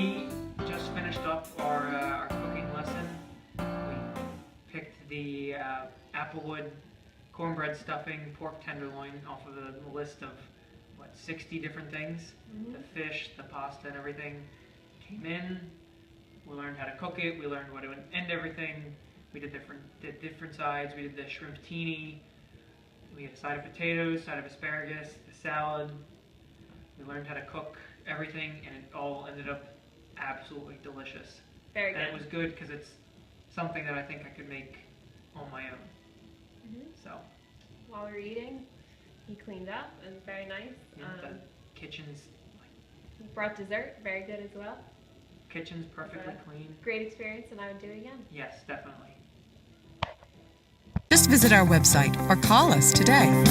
We just finished up our cooking lesson. We picked the applewood cornbread stuffing pork tenderloin off of a list of 60 different things. Mm-hmm. The fish, the pasta, and everything came in. We learned how to cook it. We learned what to end everything. We did different sides. We did the shrimp teeny. We had a side of potatoes, side of asparagus, the salad. We learned how to cook everything, and it all ended up absolutely delicious. Very good. And it was good because it's something that I think I could make on my own. Mm-hmm. So while we were eating, he cleaned up. It was very nice. the kitchen's He brought dessert. Very good as well. kitchen's perfectly clean. Great experience, and I would do it again. Yes, definitely. Just visit our website or call us today.